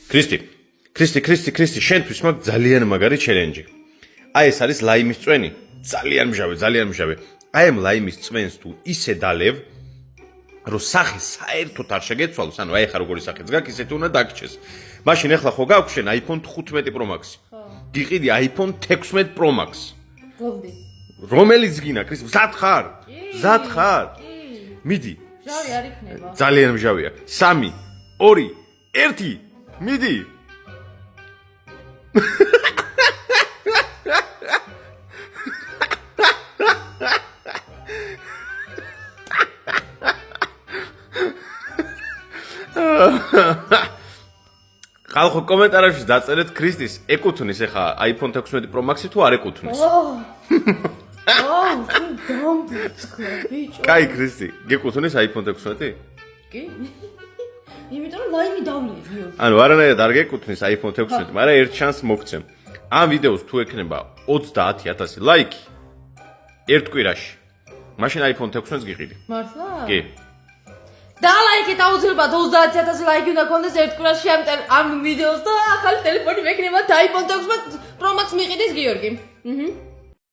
ქრისტი, შენთვის მაგ ძალიან მაგარი ჩელენჯი. აი ეს არის ლაიმის წვენი. ძალიან მჟავე. აი ამ ლაიმის წვენს თუ ისე დალევ, რომ სახე საერთოდ არ შეგეცვალოს, ანუ აი ხა როგორი სახეც გაქვს, ისეთი უნდა დაგჭეს. მაშინ ახლა ხო გაქვს შენ iPhone 15 Pro Max. გიყიდი iPhone 16 Pro Max. გონდი. რომელიც გინა, ქრისტი, მზად ხარ? მიდი. მჟავი არ იქნება. ძალიან მჟავია. 3, 2, 1, მიდი. ხალხო კომენტარებში დაწერეთ ქრისტის ეკუთვნის ეხა iPhone 16 Pro Max თუ არ ეკუთვნის. გამბიჭქლა ბიჭო. კაი ქრისტი, გეკუთვნის iPhone 16? კი. იმიტომ რომ ლაიმი დავლევიო. ანუ არანაირად არ გეკუთვნის iPhone 16, მაგრამ ერთ შანსს მოგცემ. ამ ვიდეოს თუ ექნება 30,000 ლაიქი ერთ კვირაში, მაშინ iPhone 16 გიყიდი. მართლა? კი. დალაიქეთ აუცილებლად 30,000 ლაიქი უნდა გქონდეს ერთ კვირაში ამ ვიდეოს და ახალი ტელეფონი მექნება და iPhone 16 Pro Max მიყიდეს გიორგი.